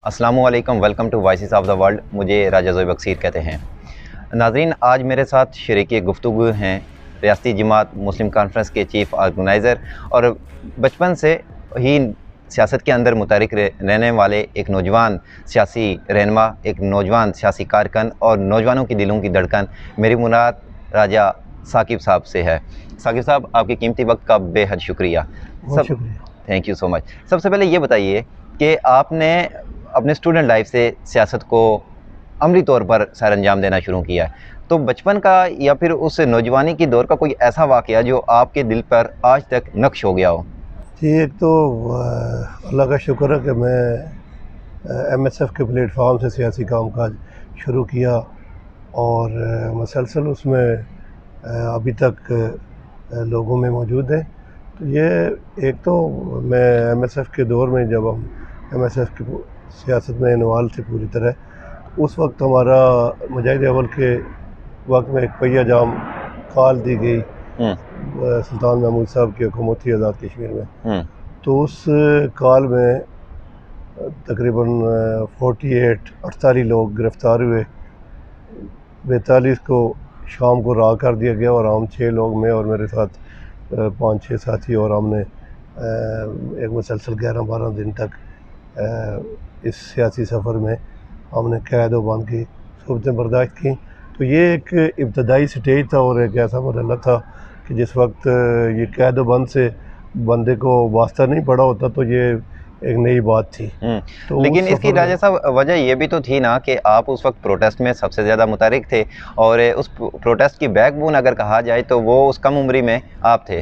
अस्सलामुअलैकुम, welcome to voices of the world. मुझे राजा ज़ोई बक्सीर कहते हैं। नाज़रीन, आज मेरे साथ शरीके गुफ्तगू हैं रियासती जमात मुस्लिम कॉन्फ्रेंस के चीफ़ ऑर्गेनाइज़र और बचपन से ही सियासत के अंदर मुतहरिक रहने वाले एक नौजवान सियासी रहनुमा, एक नौजवान सियासी कारकुन और नौजवानों की दिलों की धड़कन। मेरी मुराद राजा साकिब साहब से है। साकिब साहब, आपके कीमती वक्त का बेहद शुक्रिया। बहुत शुक्रिया। Thank you so much. सबसे पहले ये बताइए कि आपने अपने स्टूडेंट लाइफ से सियासत को अमली तौर पर सर अंजाम देना शुरू किया है, तो बचपन का या फिर उस नौजवानी की दौर का कोई ऐसा वाक़या जो आपके दिल पर आज तक नक्श हो गया हो? जी, एक तो अल्लाह का शुक्र है कि मैं एमएसएफ के प्लेटफार्म से सियासी कामकाज शुरू किया और मुसलसल उसमें अभी तक लोगों में मौजूद है। तो ये एक तो मैं एमएसएफ के दौर में, जब हम एमएसएफ की सियासत में इन्वॉल्व थे पूरी तरह, उस वक्त हमारा मुजाहिद अव्वल के वक्त में एक पहिया जाम कॉल दी गई सुल्तान महमूद साहब की हुकूमत थी आज़ाद कश्मीर में। तो उस कॉल में तकरीबन 48 लोग गिरफ़्तार हुए। 42 को शाम को रहा कर दिया गया और हम 6 लोग, मैं और मेरे साथ 5-6 साथी, और हमने एक मुसलसल 11-12 दिन तक इस सियासी सफ़र में हमने कैद व बंद की सूरतें बर्दाश्त की। तो ये एक इब्तदाई स्टेज था और एक ऐसा मरहला था कि जिस वक्त ये कैद व बंद से बंदे को वास्ता नहीं पड़ा होता, तो ये एक नई बात थी। तो लेकिन इसकी राजा साहब वजह ये भी तो थी ना कि आप उस वक्त प्रोटेस्ट में सबसे ज़्यादा मुतहरिक थे और उस प्रोटेस्ट की बैकबोन अगर कहा जाए तो वो उस कम उम्री में आप थे।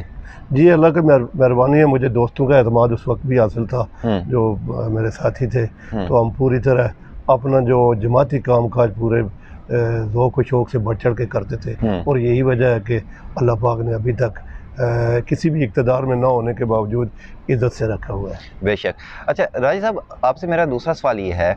जी, अल्लाह की मेहरबानी है, मुझे दोस्तों का एतमाद उस वक्त भी हासिल था जो मेरे साथी थे। तो हम पूरी तरह अपना जो जमाती कामकाज पूरे ज़ौक़ व शौक़ से बढ़ चढ़ के करते थे और यही वजह है कि अल्लाह पाक ने अभी तक किसी भी इक़्तिदार में ना होने के बावजूद इज़्ज़त से रखा हुआ है। बेशक। अच्छा राजा साहब, आपसे मेरा दूसरा सवाल ये है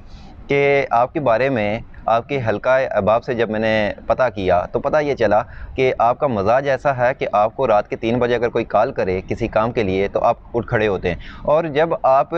कि आपके बारे में, आपके हल्का अहबाब से जब मैंने पता किया तो पता ये चला कि आपका मजाज ऐसा है कि आपको रात के 3 बजे अगर कोई कॉल करे किसी काम के लिए तो आप उठ खड़े होते हैं, और जब आप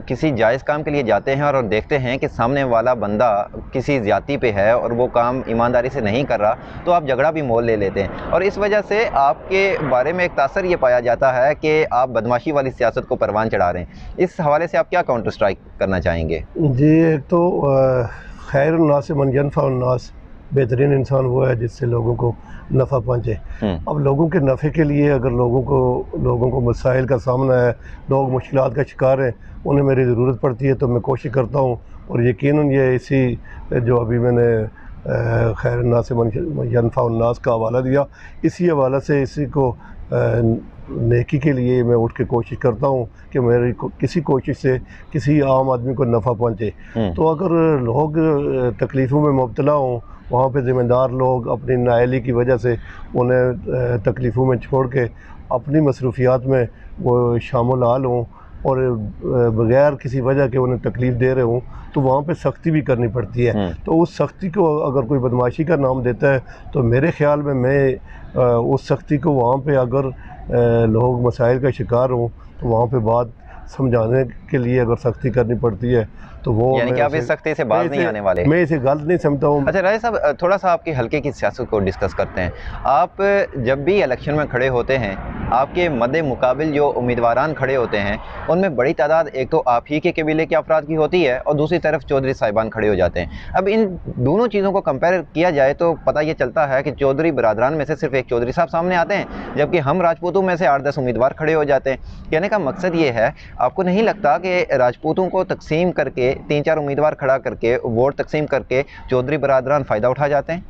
किसी जायज़ काम के लिए जाते हैं और देखते हैं कि सामने वाला बंदा किसी ज़्यादती पे है और वो काम ईमानदारी से नहीं कर रहा, तो आप झगड़ा भी मोल ले लेते हैं, और इस वजह से आपके बारे में एक तासर ये पाया जाता है कि आप बदमाशी वाली सियासत को परवान चढ़ा रहे हैं। इस हवाले से आप क्या काउंटर स्ट्राइक करना चाहेंगे? जी, एक तो खैर उन्नास से मन यनफ़अ उन्नास, बेहतरीन इंसान वो है जिससे लोगों को नफ़ा पहुँचे। अब लोगों के नफ़े के लिए अगर लोगों को मसाइल का सामना है, लोग मुश्किलात का शिकार हैं, उन्हें मेरी ज़रूरत पड़ती है, तो मैं कोशिश करता हूँ। और यकीनन ये इसी जो अभी मैंने खैर उन्नास से मन यनफ़अ उन्नास का हवाला दिया, इसी हवाला से इसी को नेकी के लिए मैं उठ के कोशिश करता हूँ कि मेरी किसी कोशिश से किसी आम आदमी को नफ़ा पहुँचे। तो अगर लोग तकलीफ़ों में मुब्तला हों, वहाँ पे ज़िम्मेदार लोग अपनी नाअहली की वजह से उन्हें तकलीफ़ों में छोड़ के अपनी मसरूफ़ियात में वो शामिल हाल हों और बग़ैर किसी वजह के उन्हें तकलीफ़ दे रहे हों, तो वहाँ पे सख्ती भी करनी पड़ती है। तो उस सख्ती को अगर कोई बदमाशी का नाम देता है, तो मेरे ख़्याल में मैं उस सख्ती को वहाँ पे अगर लोग मसाइल का शिकार हों, तो वहाँ पे बात समझाने के लिए अगर सख्ती करनी पड़ती है, तो वो यानी कि आप इस सख्ती से बाज नहीं आने वाले? मैं इसे गलत नहीं समझता हूँ। अच्छा राजा साहब, थोड़ा सा आपके हल्के की सियासत को डिस्कस करते हैं। आप जब भी इलेक्शन में खड़े होते हैं, आपके मद्दे मुकाबिल जो उम्मीदवारान खड़े होते हैं, उनमें बड़ी तादाद एक तो आप ही के कबीले के अफराद की होती है और दूसरी तरफ चौधरी साहिबान खड़े हो जाते हैं। अब इन दोनों चीज़ों को कंपेयर किया जाए तो पता ये चलता है कि चौधरी बरादरान में से सिर्फ एक चौधरी साहब सामने आते हैं, जबकि हम राजपूतों में से 8-10 उम्मीदवार खड़े हो जाते हैं। कहने का मकसद ये है, आपको नहीं लगता कि राजपूतों को तकसीम करके 3-4 उम्मीदवार खड़ा करके वोट तकसीम करके चौधरी बरादरान फ़ायदा उठा जाते हैं?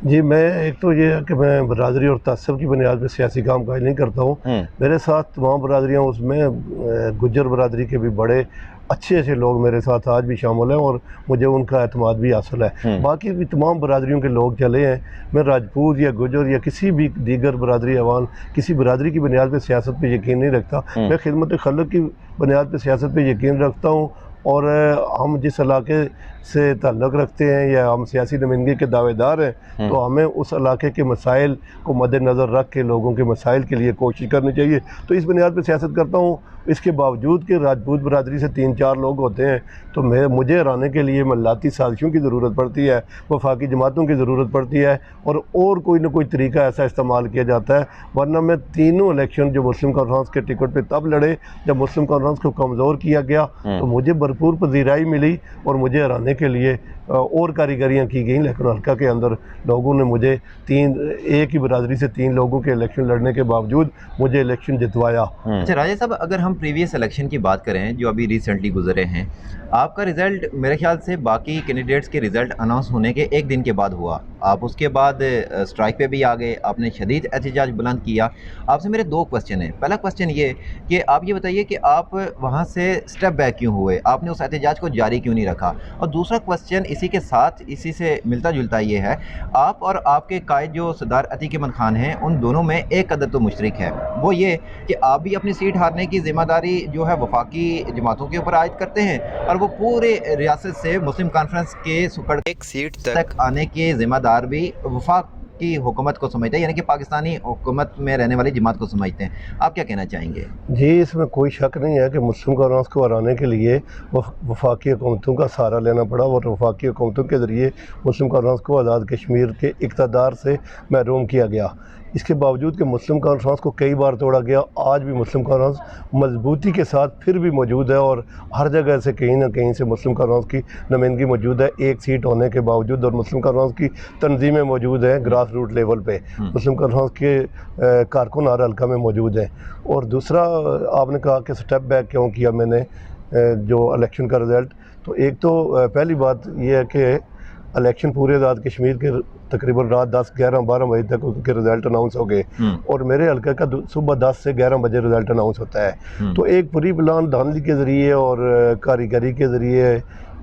जी, मैं एक तो ये है कि मैं बरादरी और तअस्सुब की बुनियाद पर सियासी कामकाज नहीं करता हूँ। मेरे साथ तमाम बरादरियाँ, उसमें गुज्जर बरादरी के भी बड़े अच्छे लोग मेरे साथ आज भी शामिल हैं और मुझे उनका एतमाद भी हासिल है। बाकी भी तमाम बरादरियों के लोग चले हैं। मैं राजपूत या गुज्जर या किसी भी दीगर बरादरी अवान किसी बरादरी की बुनियाद पर सियासत पर यकीन नहीं रखता। मैं खिदमत खल्क की बुनियाद पर सियासत पर यकीन रखता हूँ और हम जिस इलाके से ताल्लुक़ रखते हैं या हम सियासी नुमाइंदगी के दावेदार हैं, तो हमें उस इलाके के मसाइल को मद्देनज़र रख के लोगों के मसाइल के लिए कोशिश करनी चाहिए। तो इस बुनियाद पर सियासत करता हूँ। इसके बावजूद कि राजपूत बरादरी से 3-4 लोग होते हैं, तो मुझे हराने के लिए मल्लाती साजिशों की ज़रूरत पड़ती है, वफाकी जमातों की ज़रूरत पड़ती है, और कोई ना कोई तरीका ऐसा इस्तेमाल किया जाता है। वरना मैं तीनों इलेक्शन जो मुस्लिम कॉन्फ्रेंस के टिकट पे तब लड़े जब मुस्लिम कॉन्फ्रेंस को कमज़ोर किया गया, तो मुझे भरपूर पजीराई मिली और मुझे हराने के लिए और कारीगरियाँ की गई। लेकिन हल्का के अंदर लोगों ने मुझे एक ही बरादरी से 3 लोगों के इलेक्शन लड़ने के बावजूद मुझे इलेक्शन जितवाया। अच्छा राजा साहब, अगर हम प्रीवियस इलेक्शन की बात करें जो अभी रिसेंटली गुजरे हैं, आपका रिज़ल्ट मेरे ख्याल से बाकी कैंडिडेट्स के रिज़ल्ट अनाउंस होने के 1 दिन के बाद हुआ। आप उसके बाद स्ट्राइक पे भी आ गए, आपने शदीद एहतजाज बुलंद किया। आपसे मेरे 2 क्वेश्चन हैं। पहला क्वेश्चन ये कि आप ये बताइए कि आप वहाँ से स्टेप बैक क्यों हुए, आपने उस एहतजाज को जारी क्यों नहीं रखा? और दूसरा क्वेश्चन इसी के साथ, इसी से मिलता जुलता ये है, आप और आपके कायद जो सरदार अतीक अहमद खान हैं, उन दोनों में एक कदर तो मुश्तरक है, वो ये कि आप भी अपनी सीट हारने की ज़िम्मेदारी जो है वफाकी जमातों के ऊपर आयद करते हैं, और वो पूरे रियासत से मुस्लिम कॉन्फ्रेंस के सुपड़ एक सीट तक आने की ज़िम्मेदार भी वफाक की हुकूमत को समझते हैं, यानी कि पाकिस्तानी हुकूमत में रहने वाली जमात को समझते हैं। आप क्या कहना चाहेंगे? जी, इसमें कोई शक नहीं है कि मुस्लिम कॉन्फ्रेंस को हराने के लिए वफाकी हुकूमतों का सहारा लेना पड़ा, और वफाकी हुकूमतों के ज़रिए मुस्लिम कॉन्फ्रेंस को आज़ाद कश्मीर के इक़्तिदार से महरूम किया गया। इसके बावजूद कि मुस्लिम कॉन्फ्रेंस को कई बार तोड़ा गया, आज भी मुस्लिम कॉन्फ्रेंस मजबूती के साथ फिर भी मौजूद है, और हर जगह से कहीं ना कहीं से मुस्लिम कॉन्फ्रेंस की नुमाइंदगी मौजूद है, एक सीट होने के बावजूद। और मुस्लिम कॉन्फ्रेंस की तंजीमें मौजूद हैं ग्रास रूट लेवल पे, मुस्लिम कॉन्फ्रेंस के कारकुन हर हल्का में मौजूद हैं। और दूसरा, आपने कहा कि स्टेप बैक क्यों किया मैंने जो इलेक्शन का रिज़ल्ट, तो एक तो पहली बात यह है कि इलेक्शन पूरे आज़ाद कश्मीर के तकरीबन रात 10, 11, 12 बजे तक उनके रिज़ल्ट अनाउंस हो गए, और मेरे हल्के का सुबह 10 से 11 बजे रिज़ल्ट अनाउंस होता है। तो एक पूरी प्लान धांधली के ज़रिए और कारीगरी के ज़रिए,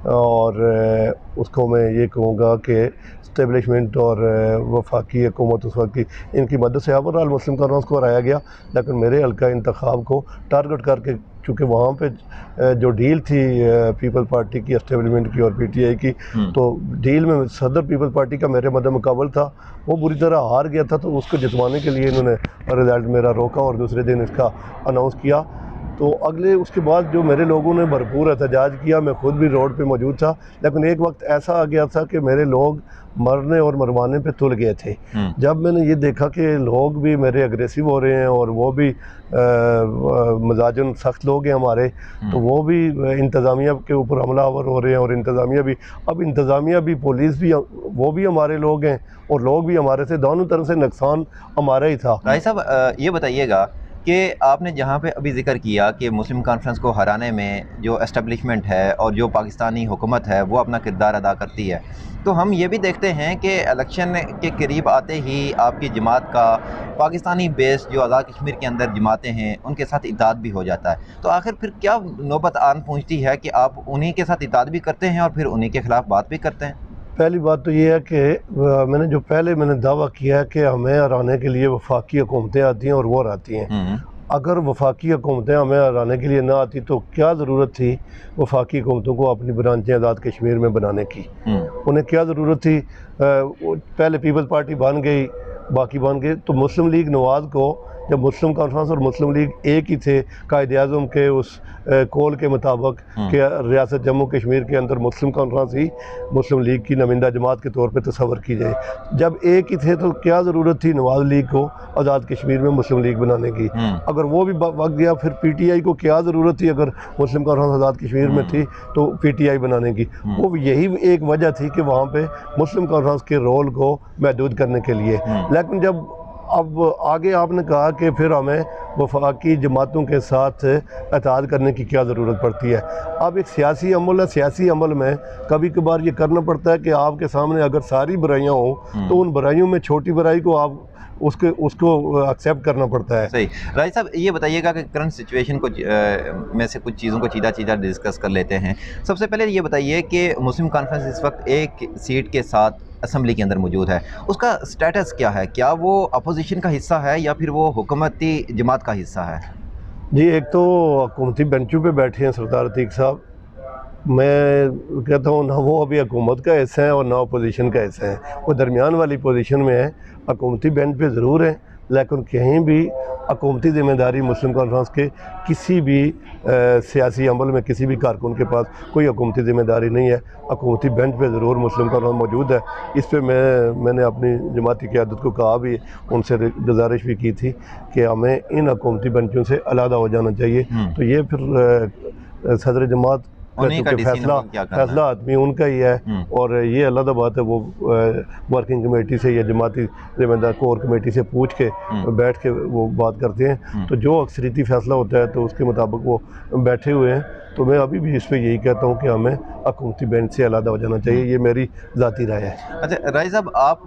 और उसको मैं ये कहूँगा कि इस्टेब्लिशमेंट और वफाकी हुकूमत उस वक्त की इनकी मदद से ओवरऑल मुस्लिम कॉन्फ्रेंस को हराया गया। लेकिन मेरे हल्का इंतखाब को टारगेट करके, चूँकि वहाँ पे जो डील थी पीपल पार्टी की, एस्टेब्लिशमेंट की और पीटीआई की, तो डील में सदर पीपल पार्टी का मेरे मद्दे मुकाबल था, वो बुरी तरह हार गया था। तो उसको जितवाने के लिए इन्होंने रिज़ल्ट मेरा रोका और दूसरे दिन इसका अनाउंस किया। तो अगले उसके बाद जो मेरे लोगों ने भरपूर एहतजाज किया, मैं ख़ुद भी रोड पे मौजूद था। लेकिन एक वक्त ऐसा आ गया था कि मेरे लोग मरने और मरवाने पे तुल गए थे। जब मैंने ये देखा कि लोग भी मेरे अग्रेसिव हो रहे हैं और वो भी मजाजन सख्त लोग हैं हमारे, तो वो भी इंतज़ामिया के ऊपर हमलावर हो रहे हैं, और इंतज़ामिया भी पुलिस भी वो भी हमारे लोग हैं, और लोग भी हमारे से, दोनों तरफ से नुकसान हमारा ही था। भाई साहब, ये बताइएगा कि आपने जहाँ पे अभी ज़िक्र किया कि मुस्लिम कॉन्फ्रेंस को हराने में जो एस्टेब्लिशमेंट है और जो पाकिस्तानी हुकूमत है वो अपना किरदार अदा करती है, तो हम ये भी देखते हैं कि इलेक्शन के करीब आते ही आपकी जमात का पाकिस्तानी बेस जो आज़ाद कश्मीर के अंदर जमातें हैं उनके साथ इत्तेहाद भी हो जाता है। तो आखिर फिर क्या नौबत आन पहुँचती है कि आप उन्हीं के साथ इत्तेहाद भी करते हैं और फिर उन्हीं के ख़िलाफ़ बात भी करते हैं? पहली बात तो ये है कि मैंने दावा किया है कि हमें हराने के लिए वफाकी हुकूमतें आती हैं और वो हराती हैं। अगर वफाकी हुकूमतें हमें हराने के लिए ना आती तो क्या ज़रूरत थी वफाकी हुकूमतों को अपनी ब्रांचें आज़ाद कश्मीर में बनाने की? उन्हें क्या ज़रूरत थी? पहले पीपल्स पार्टी बन गई, बाकी बन गए, तो मुस्लिम लीग नवाज़ को, जब मुस्लिम कॉन्फ्रेंस और मुस्लिम लीग एक ही थे, कायदे आज़म के उस कॉल के मुताबिक कि रियासत जम्मू कश्मीर के अंदर मुस्लिम कॉन्फ्रेंस ही मुस्लिम लीग की नुमाइंदा जमात के तौर पे तस्वर की जाए। जब एक ही थे तो क्या ज़रूरत थी नवाज़ लीग को आज़ाद कश्मीर में मुस्लिम लीग बनाने की? अगर वो भी वक्त गया, फिर पीटीआई को क्या ज़रूरत थी अगर मुस्लिम कॉन्फ्रेंस आज़ाद कश्मीर में थी तो पीटीआई बनाने की? वो यही एक वजह थी कि वहाँ पर मुस्लिम कॉन्फ्रेंस के रोल को महदूद करने के लिए। लेकिन जब अब आगे आपने कहा कि फिर हमें वफाकी जमातों के साथ इत्तेहाद करने की क्या ज़रूरत पड़ती है? अब एक सियासी अमल है, सियासी अमल में कभी कभार ये करना पड़ता है कि आपके सामने अगर सारी बुराइयां हों तो उन बुराइयों में छोटी बुराई को आप उसको एक्सेप्ट करना पड़ता है। सही। राज साहब, ये बताइएगा कि करंट सिचुएशन को में से कुछ चीज़ों को सीधा डिस्कस कर लेते हैं। सबसे पहले ये बताइए कि मुस्लिम कॉन्फ्रेंस इस वक्त एक सीट के साथ असम्बली के अंदर मौजूद है, उसका स्टेटस क्या है? क्या वो अपोजिशन का हिस्सा है या फिर वो हुकूमती जमात का हिस्सा है? जी, एक तो हुकूमती बेंचों पे बैठे हैं सरदार अतीक साहब, मैं कहता हूँ ना वो अभी हुकूमत का हिस्सा है और ना अपोजिशन का हिस्सा है, वो दरमियान वाली पोजीशन में है। हुकूमती बेंच पे ज़रूर है, लेकिन कहीं भी हुकूमती ज़िम्मेदारी मुस्लिम कॉन्फ्रेंस के किसी भी सियासी अमल में किसी भी कारकुन के पास कोई हुकूमती ज़िम्मेदारी नहीं है। हुकूमती बेंच पे ज़रूर मुस्लिम कॉन्फ्रेंस मौजूद है। इस पे मैंने अपनी जमाती क़यादत को कहा भी, उनसे गुजारिश भी की थी कि हमें इन हुकूमती बेंचों से अलहदा हो जाना चाहिए। तो ये फिर सदर जमात उन्हीं का चूँकि डिसीजन क्या करना फैसला आदमी उनका ही है, और ये अलग बात है, वो वर्किंग कमेटी से या जमाती ज़िम्मेदार कोर कमेटी से पूछ के बैठ के वो बात करते हैं। तो जो अक्सरियती फैसला होता है तो उसके मुताबिक वो बैठे हुए हैं। तो मैं अभी भी इस पर यही कहता हूँ कि हमें हुकूमती बेंच से अलग हो जाना चाहिए, ये मेरी ज़ाती राय है। अच्छा राय साहब, आप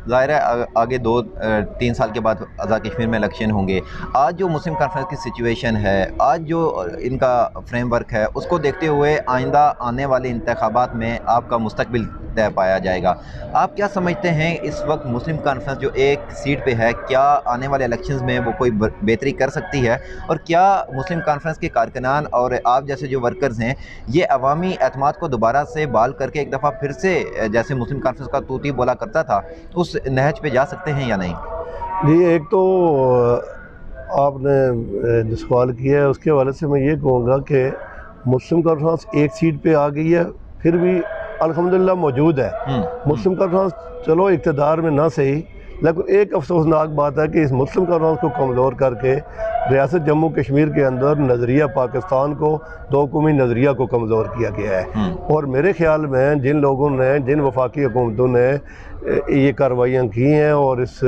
ज़ाहिर है आगे 2-3 साल के बाद आज़ाद कश्मीर में इलेक्शन होंगे। आज जो मुस्लिम कॉन्फ्रेंस की सिचुएशन है, आज जो इनका फ्रेमवर्क है, उसको देखते हुए आइंदा आने वाले इंतखाबात में आपका मुस्तकबिल तय पाया जाएगा। आप क्या समझते हैं इस वक्त मुस्लिम कॉन्फ्रेंस जो एक सीट पे है, क्या आने वाले इलेक्शंस में वो कोई बेहतरी कर सकती है? और क्या मुस्लिम कॉन्फ्रेंस के कारकुनान और आप जैसे जो वर्कर्स हैं, ये अवामी एतमाद को दोबारा से बहाल करके एक दफ़ा फिर से जैसे मुस्लिम कॉन्फ्रेंस का तूती बोला करता था, उस नहज पे जा सकते हैं या नहीं? जी, एक तो आपने जो सवाल किया है उसके हवाले से मैं ये कहूँगा कि मुस्लिम कॉन्फ्रेंस एक सीट पे आ गई है, फिर भी अल्हम्दुलिल्लाह मौजूद है। मुस्लिम कॉन्फ्रेंस चलो इक़्तिदार में ना सही, लेकिन एक अफसोसनाक बात है कि इस मुस्लिम कॉन्फ्रेंस को कमज़ोर करके रियासत जम्मू कश्मीर के अंदर नज़रिया पाकिस्तान को, दो कौमी नज़रिया को कमज़ोर किया गया है। और मेरे ख़्याल में जिन लोगों ने, जिन वफाकी हुकूमतों ने ये कार्रवाइयाँ की हैं और इस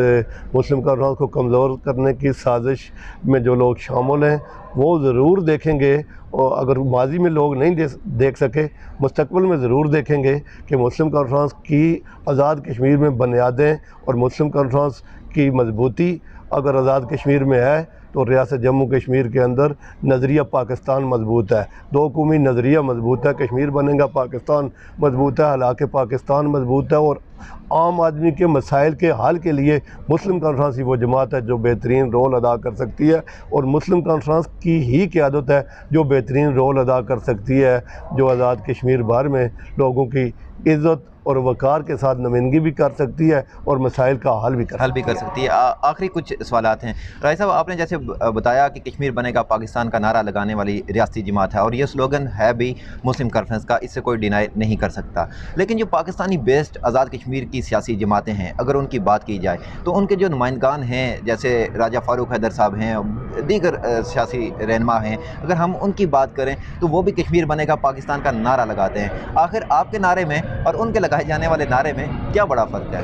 मुस्लिम कॉन्फ्रेंस को कमज़ोर करने की साजिश में जो लोग शामिल हैं, वो ज़रूर देखेंगे, और अगर माजी में लोग नहीं देख सके, मुस्तकबिल में ज़रूर देखेंगे कि मुस्लिम कॉन्फ्रेंस की आज़ाद कश्मीर में बुनियादें और मुस्लिम कॉन्फ्रेंस की मजबूती अगर आज़ाद कश्मीर में है तो रियासत जम्मू कश्मीर के अंदर नज़रिया पाकिस्तान मजबूत है, दो कौमी नज़रिया मजबूत है, कश्मीर बनेगा पाकिस्तान मजबूत है, हालांकि पाकिस्तान मजबूत है। और आम आदमी के मसाइल के हल के लिए मुस्लिम कॉन्फ्रेंस ही वो जमात है जो बेहतरीन रोल अदा कर सकती है, और मुस्लिम कॉन्फ्रेंस की ही क़यादत है जो बेहतरीन रोल अदा कर सकती है, जो आज़ाद कश्मीर भर में लोगों की इज़्ज़त और वक़ार के साथ नुमाइंदगी भी कर सकती है और मसाइल का हल भी कर सकती है। आखिरी कुछ सवालात हैं। राय साहब, आपने जैसे बताया कि कश्मीर बनेगा पाकिस्तान का नारा लगाने वाली रियासती जमात है, और ये स्लोगन है भी मुस्लिम कॉन्फ्रेंस का, इससे कोई डिनाई नहीं कर सकता। लेकिन जो पाकिस्तानी बेस्ड आज़ाद कश्मीर की सियासी जमातें हैं, अगर उनकी बात की जाए तो उनके जो नुमाइंदगान हैं, जैसे राजा फ़ारूक हैदर साहब हैं, दीगर सियासी रहनुमा हैं, अगर हम उनकी बात करें तो वो भी कश्मीर बनेगा पाकिस्तान का नारा लगाते हैं। आखिर आपके नारे में और उनके लगाए जाने वाले नारे में क्या बड़ा फ़र्क है?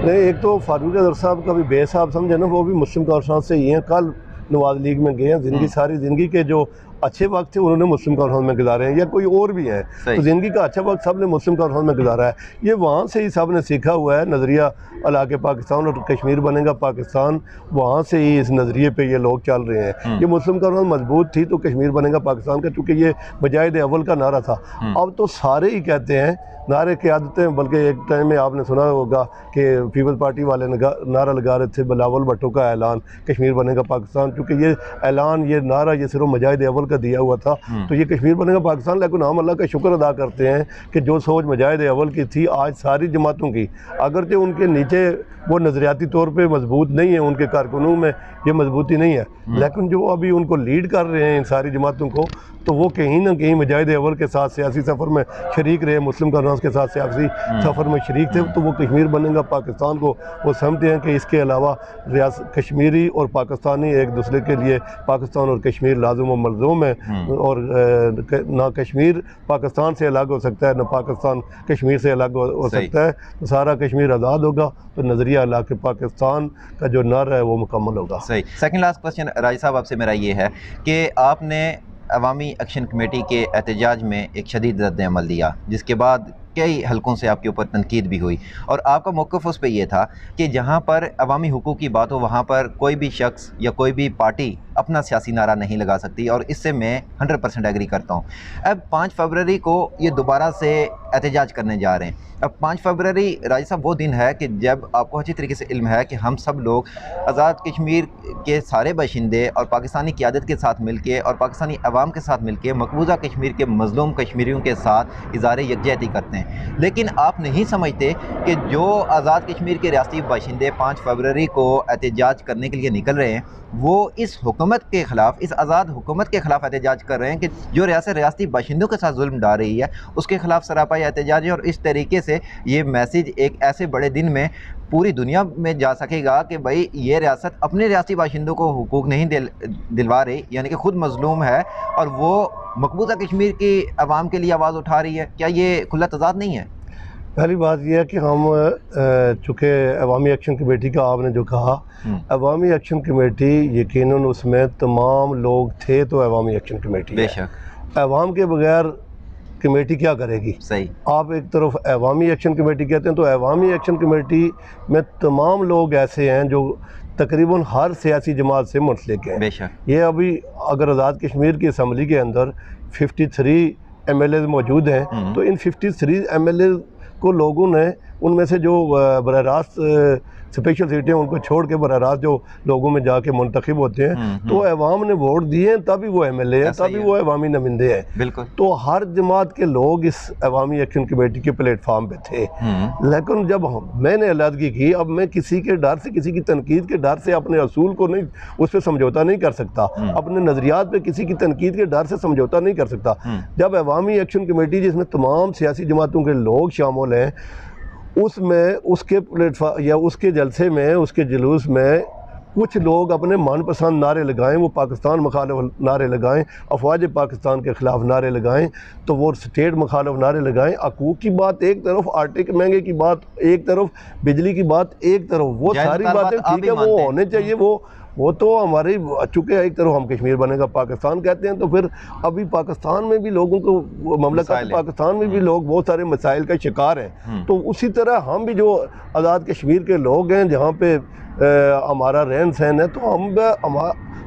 नहीं, एक तो फारूक हैदर साहब का भी बेस आप समझे ना, वो भी मुस्लिम कॉन्फ्रेंस से ही हैं। कल नवाज लीग में गए हैं, सारी ज़िंदगी के जो अच्छे वक्त थे उन्होंने मुस्लिम कॉन्फ्रेंस में गुजारे हैं, या कोई और भी हैं, तो ज़िंदगी का अच्छा वक्त सब ने मुस्लिम कॉन्फ्रेंस में गुजारा है। ये वहाँ से ही सब ने सीखा हुआ है नज़रिया इलाके पाकिस्तान और कश्मीर बनेगा पाकिस्तान, वहाँ से ही इस नज़रिए पे ये लोग चल रहे हैं। ये मुस्लिम कॉन्फ्रेंस मजबूत थी तो कश्मीर बनेगा पाकिस्तान का, चूँकि ये बजायद अव्वल का नारा था। अब तो सारे ही कहते हैं नारे की आदतें, बल्कि एक टाइम में आपने सुना होगा कि पीपल्स पार्टी वाले नारा लगा रहे थे बिलावल भुट्टो का ऐलान, कश्मीर बनेगा पाकिस्तान, क्योंकि ये ऐलान, ये नारा ये सिर्फ मुजाहिद अव्वल का दिया हुआ था, तो ये कश्मीर बनेगा पाकिस्तान। लेकिन हम अल्लाह का शुक्र अदा करते हैं कि जो सोच मुजाहिद अव्वल की थी आज सारी जमातों की, अगरचे उनके नीचे वो नज़रियाती तौर पर मजबूत नहीं है, उनके कारकुनों में ये मजबूती नहीं है, लेकिन जो अभी उनको लीड कर रहे हैं इन सारी जमातों को, तो वो कहीं ना कहीं मुजाहिद अव्वल के साथ सियासी सफ़र में शरीक रहे, मुस्लिम कॉन्फ्रेंस के साथ सियासी सफ़र में शरीक थे। तो वो कश्मीर बनेगा पाकिस्तान को वो समझते हैं कि इसके अलावा रियासत कश्मीरी और पाकिस्तानी एक दूसरे के लिए, पाकिस्तान और कश्मीर लाज़िम व मलज़ूम है, और ना कश्मीर पाकिस्तान से अलग हो सकता है, ना पाकिस्तान कश्मीर से अलग हो सकता है। तो सारा कश्मीर आज़ाद होगा तो नज़रिया इलाके पाकिस्तान का जो नारा है वो मुकम्मल होगा। सही। सेकंड लास्ट क्वेश्चन राज साहब आपसे मेरा ये है कि आपने अवामी एक्शन कमेटी के एहतजाज में एक शदीद रद्द अमल दिया, जिसके बाद कई हलकों से आपके ऊपर तनकीद भी हुई, और आपका मौक़िफ़ उस पे ये था कि जहाँ पर अवामी हुकूक़ की बात हो वहाँ पर कोई भी शख्स या कोई भी पार्टी अपना सियासी नारा नहीं लगा सकती, और इससे मैं 100% एग्री करता हूँ। अब 5 फरवरी को ये दोबारा से एहतजाज करने जा रहे हैं। अब 5 फरवरी राजा साहब वो दिन है कि जब आपको अच्छी तरीके से इल्म है कि हम सब लोग आज़ाद कश्मीर के सारे बाशिंदे और पाकिस्तानी क़यादत के साथ मिलके और पाकिस्तानी अवाम के साथ मिलके मकबूजा कश्मीर के मज़लूम कश्मीरियों के साथ इज़हार यकजहती करते हैं। लेकिन आप नहीं समझते कि जो आज़ाद कश्मीर के रियासती बाशिंदे 5 फरवरी को एहतजाज करने के लिए निकल रहे हैं, वो इस हुकूमत के ख़िलाफ़, इस आज़ाद हुकूमत के ख़िलाफ़ एहतजाज कर रहे हैं कि जो रियासती बाशिंदों के साथ जुल्म डाल रही है, उसके ख़िलाफ़ सरापा एहतजाज है। और इस तरीके से ये मैसेज एक ऐसे बड़े दिन में पूरी दुनिया में जा सकेगा कि भाई ये रियासत अपने रियासती बाशिंदों को हुकूक नहीं दिलवा रही, यानी कि ख़ुद मज़लूम है और वो मकबूजा कश्मीर की आवाम के लिए आवाज़ उठा रही है। क्या ये खुला तज़ाद नहीं है? पहली बात यह है कि हम चूँकि अवामी एक्शन कमेटी का आपने जो कहा, अवामी एक्शन कमेटी यकीनन उसमें तमाम लोग थे, तो अवामी एक्शन कमेटी है। बेशक अवाम के बगैर कमेटी क्या करेगी? सही। आप एक तरफ अवामी एक्शन कमेटी कहते हैं, तो अवामी एक्शन कमेटी में तमाम लोग ऐसे हैं जो तकरीबन हर सियासी जमात से मुंसलिक हैं। बेशक ये अभी अगर आज़ाद कश्मीर की असम्बली के अंदर 53 MLA मौजूद हैं, तो इन 53 MLA को लोगों ने, उनमें से जो बराह रास्त स्पेशल सीटें उनको छोड़ के बराह रास्त जो लोगों में जाके मुंतखब होते हैं, तो अवाम ने वोट दिए हैं, तभी वो MLA हैं, तभी वो अवामी नुमाइंदे हैं। बिल्कुल। तो हर जमात के लोग इस अवामी एक्शन कमेटी के प्लेटफार्म पे थे। लेकिन जब मैंने अलहदगी की, अब मैं किसी के डर से, किसी की तनकीद के डर से अपने असूल को नहीं, उस पर समझौता नहीं कर सकता, अपने नज़रियात पे किसी की तनकीद के डर से समझौता नहीं कर सकता। जब अवामी एक्शन कमेटी जिसमें तमाम सियासी जमातों के लोग शामिल हैं, उसमें उसके प्लेटफार्म या उसके जलसे में, उसके जुलूस में कुछ लोग अपने मनपसंद नारे लगाएं, वो पाकिस्तान मुखालिफ नारे लगाएं, अफवाज पाकिस्तान के ख़िलाफ़ नारे लगाएं, तो वो स्टेट मुखालिफ नारे लगाएं। हकूक़ की बात एक तरफ, आटे के महंगे की बात एक तरफ, बिजली की बात एक तरफ, वो सारी बातें ठीक है, वो होने चाहिए। वो तो हमारे, चूँकि एक तरफ हम कश्मीर बनेगा पाकिस्तान कहते हैं, तो फिर अभी पाकिस्तान में भी लोगों को, ममलकत पाकिस्तान में भी लोग बहुत सारे मसाइल का शिकार हैं। तो उसी तरह हम भी जो आज़ाद कश्मीर के लोग हैं, जहाँ पे हमारा रहन सहन है, तो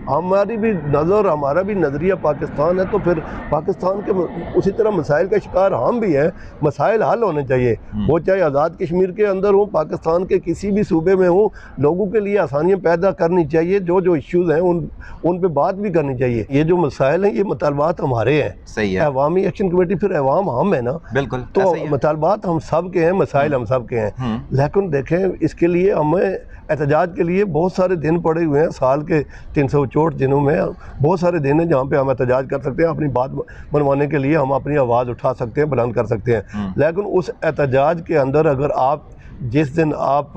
हमारी भी नज़र, हमारा भी नज़रिया पाकिस्तान है, तो फिर पाकिस्तान के उसी तरह मसाइल का शिकार हम भी हैं। मसाइल हल होने चाहिए, वो चाहे आज़ाद कश्मीर के अंदर हो, पाकिस्तान के किसी भी सूबे में हो, लोगों के लिए आसानियाँ पैदा करनी चाहिए। जो इश्यूज़ हैं उन पे बात भी करनी चाहिए। ये जो मसाइल हैं, ये मुतालबात हमारे हैं। सही है। अवामी एक्शन कमेटी फिर अवाम हम है ना। बिल्कुल। तो मुतालबात हम सब के हैं, मसाइल हम सब के हैं। लेकिन देखें, इसके लिए हमें एहतजाज के लिए बहुत सारे दिन पड़े हुए हैं। साल के 364 दिनों में बहुत सारे दिन हैं जहाँ पे हम एहतजाज कर सकते हैं, अपनी बात मनवाने के लिए हम अपनी आवाज़ उठा सकते हैं, बुलंद कर सकते हैं। लेकिन उस एहतजाज के अंदर अगर आप, जिस दिन आप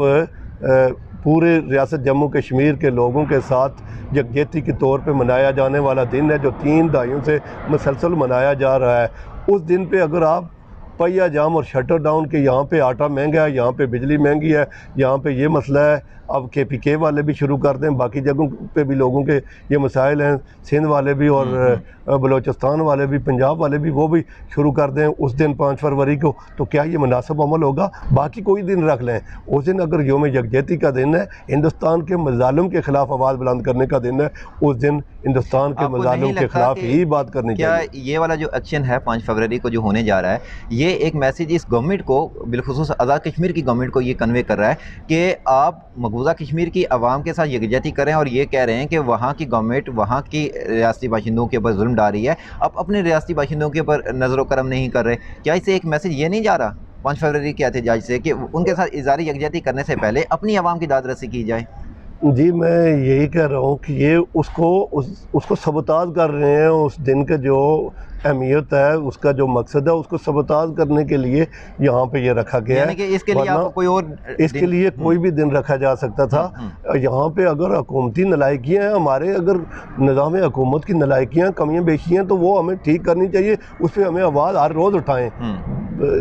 पूरे रियासत जम्मू कश्मीर के लोगों के साथ यकजहती के तौर पे मनाया जाने वाला दिन है, जो 3 दहाइयों से मुसलसल मनाया जा रहा है, उस दिन पे अगर आप पहिया जाम और शटर डाउन के, यहाँ पे आटा महंगा है, यहाँ पे बिजली महंगी है, यहाँ पे ये मसला है, अब KPK वाले भी शुरू कर दें, बाकी जगहों पे भी लोगों के ये मसाइल हैं, सिंध वाले भी और बलूचिस्तान वाले भी, पंजाब वाले भी, वो भी शुरू कर दें उस दिन 5 फरवरी को, तो क्या ये मुनासिब अमल होगा? बाकी कोई दिन रख लें, उस दिन अगर योम यकजहती का दिन है, हिंदुस्तान के मज़ालिम के ख़िलाफ़ आवाज़ बुलंद करने का दिन है, उस दिन हिंदुस्तान के मज़ालिम के ख़िलाफ़ ही बात करनी चाहिए। क्या ये वाला जो एक्शन है 5 फरवरी को जो होने जा रहा है, ये एक मैसेज इस गवर्नमेंट को, बिलखुसूस आज़ाद कश्मीर की गवर्नमेंट को ये कन्वे कर रहा है कि आप मकबूजा कश्मीर की आवाम के साथ यकजहती करें, और ये कह रहे हैं कि वहाँ की गवर्नमेंट वहाँ की रियासती बाशिंदों के ऊपर जुल्म डाल रही है, आप अपने रियासती बाशिंदों के ऊपर नज़र करम नहीं कर रहे। क्या इससे एक मैसेज ये नहीं जा रहा 5 फरवरी के एहतजाज से कि उनके साथ इज़हार यकजहती करने से पहले अपनी आवाम की दाद रसी की जाए? जी, मैं यही कह रहा हूँ कि ये उसको सबताज कर रहे हैं। उस दिन का जो अहमियत है, उसका जो मकसद है, उसको सबताज करने के लिए यहाँ पे ये रखा गया है। कि इसके लिए आप कोई और इसके लिए कोई भी दिन रखा जा सकता था। यहाँ पे अगर हुकूमती नलायकियाँ हैं, हमारे अगर निज़ाम हुकूमत की नलायकियाँ, कमियाँ बेशियाँ, तो वो हमें ठीक करनी चाहिए, उस पर हमें आवाज़ हर रोज़ उठाएँ,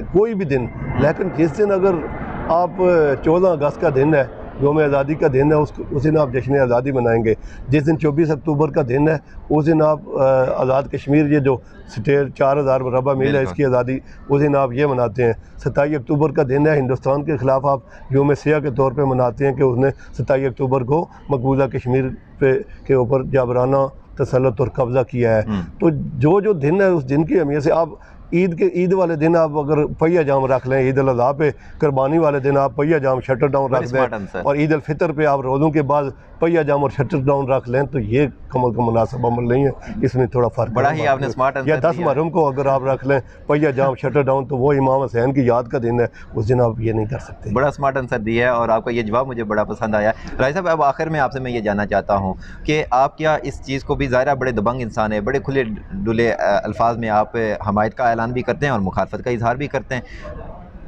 कोई भी दिन। लेकिन जिस दिन अगर आप 14 अगस्त का दिन है, योम आज़ादी का दिन है, उस दिन आप जश्न आज़ादी मनाएंगे। जिस दिन 24 अक्टूबर का दिन है उस दिन आप आज़ाद कश्मीर, ये जो स्टेट 4000 मरबा मील है इसकी आज़ादी, उस दिन आप ये मनाते हैं। 27 अक्टूबर का दिन है, हिंदुस्तान के ख़िलाफ़ आप योम सियाह के तौर पे मनाते हैं कि उसने 27 अक्टूबर को मकबूजा कश्मीर पे के ऊपर जाबराना तसल्लुत और कब्ज़ा किया है। तो जो दिन है उस दिन की अहमियत से आप ईद वाले दिन आप अगर पहिया जाम रख लें, ईद अल अज़हा पे कुर्बानी वाले दिन आप पहिया जाम शटर डाउन रख दें, और ईद अल फितर पे आप रोज़ों के बाद पहिया जाम और शटर डाउन रख लें, तो ये कमल का मुनासिब अमल नहीं है। इसमें थोड़ा फ़र्क बड़ा ही आपने स्मार्ट आंसर या 10 मुहर्रम को अगर आप रख लें पहिया जाम शटर डाउन, तो वो इमाम हुसैन की याद का दिन है, उस दिन आप ये नहीं कर सकते। बड़ा स्मार्ट आंसर दिया है और आपका ये जवाब मुझे बड़ा पसंद आया। राय साहब, अब आखिर में आपसे मैं ये जानना चाहता हूँ कि आप क्या इस चीज़ को भी, ज़ाहिर बड़े दबंग इंसान है, बड़े खुले डुले अल्फाज में आप हमायत का ऐलान भी करते हैं और मुखालफत का इजहार भी करते हैं।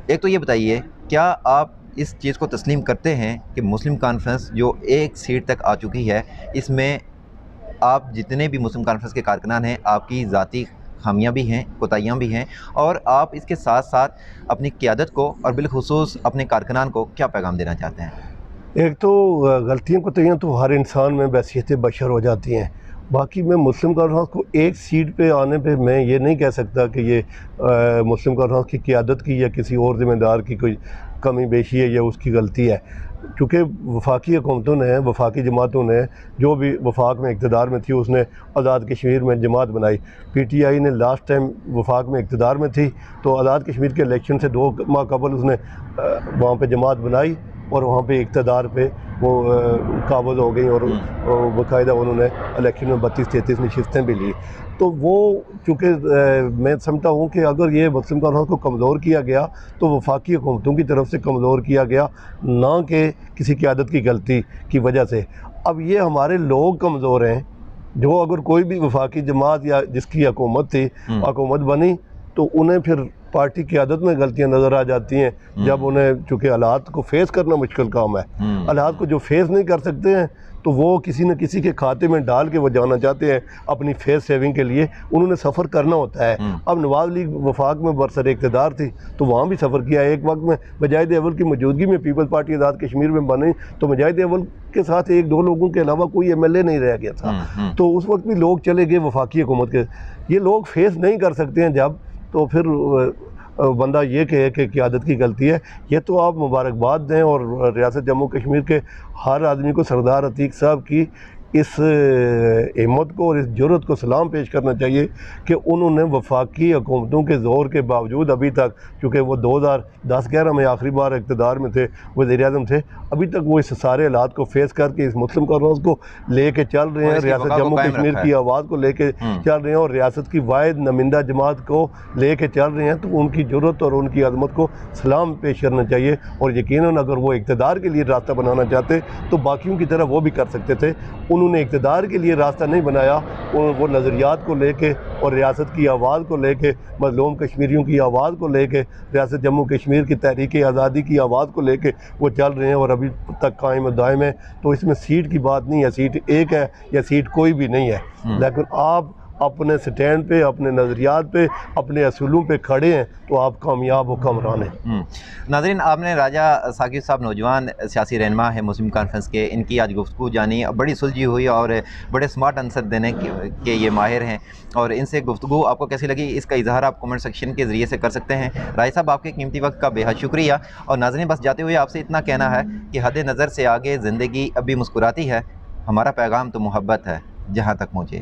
एक तो ये बताइए, क्या आप इस चीज़ को तस्लीम करते हैं कि मुस्लिम कॉन्फ्रेंस जो एक सीट तक आ चुकी है, इसमें आप जितने भी मुस्लिम कॉन्फ्रेंस के कारकुनान हैं, आपकी ज़ाती खामियां भी हैं, कोताहियां भी हैं, और आप इसके साथ साथ अपनी क़ियादत को और बिलखुसूस अपने कारकुनान को क्या पैगाम देना चाहते हैं? एक तो गलतियाँ कोताहियाँ तो हर इंसान में बैसियत बशर हो जाती हैं। बाकी मैं मुस्लिम कॉन्फ्रेंस को एक सीट पे आने पे मैं ये नहीं कह सकता कि ये मुस्लिम कॉन्फ्रेंस की क़ियादत की या किसी और ज़िम्मेदार की कोई कमी बेशी है या उसकी गलती है, क्योंकि वफाकी हुकूमतों ने, वफाकी जमातों ने, जो भी वफाक में इक़्तिदार में थी उसने आज़ाद कश्मीर में जमात बनाई। PTI ने लास्ट टाइम वफाक में इक़्तिदार में थी तो आज़ाद कश्मीर के इलेक्शन से 2 माह कबल उसने वहाँ पे जमात बनाई और वहाँ पे इक़्तिदार पे वो काबिज़ हो गई और बाकायदा उन्होंने इलेक्शन में 32-33 नशिस्तें भी ली। तो वो चूँकि मैं समझता हूँ कि अगर ये मुस्लिम कॉन्फ्रेंस को कमज़ोर किया गया तो वफाकी हुकूमतों की तरफ से कमज़ोर किया गया, ना कि किसी क़ियादत की गलती की वजह से। अब ये हमारे लोग कमज़ोर हैं, जो अगर कोई भी वफाकी जमात या जिसकी हुकूमत थी, हुकूमत बनी, तो उन्हें फिर पार्टी क़ियादत में गलतियां नज़र आ जाती हैं जब उन्हें, चूँकि हालात को फेस करना मुश्किल काम है। हालात को जो फेस नहीं कर सकते हैं तो वो किसी न किसी के खाते में डाल के वो जाना चाहते हैं अपनी फेस सेविंग के लिए, उन्होंने सफ़र करना होता है। अब नवाज़ लीग वफाक में बरसर इक़्तिदार थी तो वहाँ भी सफ़र किया। एक वक्त में मुजाहिद अव्वल की मौजूदगी में पीपल्स पार्टी आज़ाद कश्मीर में बनी तो मुजाहिद अव्वल के साथ 1-2 लोगों के अलावा कोई MLA नहीं रह गया था। तो उस वक्त भी लोग चले गए वफाकी हुकूमत के। ये लोग फेस नहीं कर सकते हैं जब, तो फिर बंदा ये कहे कि क़ियादत की गलती है। ये तो आप मुबारकबाद दें और रियासत जम्मू कश्मीर के हर आदमी को सरदार अतीक साहब की इस हिम्मत को और इस जुर्रत को सलाम पेश करना चाहिए कि उन्होंने वफाकी हुकूमतों के ज़ोर के बावजूद अभी तक, चूँकि वो 2010-11 में आखिरी बार इक़्तिदार में थे, वज़ीर-ए-आज़म थे, अभी तक वो इस सारे हालात को फेस करके इस मुस्लिम कॉन्फ्रेंस को लेके चल रहे हैं, रियासत जम्मू कश्मीर की आवाज़ को लेके चल रहे हैं और रियासत की वाहिद नमिंदा जमात को लेके चल रहे हैं। तो उनकी जुर्रत और उनकी अज़मत को सलाम पेश करना चाहिए और यकीनन अगर वो इक़्तिदार के लिए रास्ता बनाना चाहते तो बाकियों की तरह वो भी कर सकते थे। उन्होंने इक़्तिदार के लिए रास्ता नहीं बनाया, वो नज़रियात को लेके और रियासत की आवाज़ को लेके, मज़लूम कश्मीरियों की आवाज़ को लेके, रियासत जम्मू कश्मीर की तहरीक आज़ादी की आवाज़ को लेके वो चल रहे हैं और अभी तक कायम दायम है। तो इसमें सीट की बात नहीं है, सीट एक है या सीट कोई भी नहीं है, लेकिन आप अपने स्टैंड पे, अपने नज़रियात पे, अपने असूलों पे खड़े हैं तो आप कामयाब हुक्मरान हैं। नाज़रीन, आपने राजा साकिब साहब नौजवान सियासी रहनुमा है मुस्लिम कॉन्फ्रेंस के, इनकी आज गुफ्तगू जानी, बड़ी सुलझी हुई और बड़े स्मार्ट आंसर देने के ये माहिर हैं और इनसे गुफ्तगू आपको कैसी लगी इसका इजहार आप कमेंट सेक्शन के ज़रिए से कर सकते हैं। राय साहब, आपके कीमती वक्त का बेहद शुक्रिया। और नाज़रीन, बस जाते हुए आपसे इतना कहना है कि हद नज़र से आगे ज़िंदगी अभी मुस्कुराती है, हमारा पैगाम तो मोहब्बत है जहाँ तक मुझे।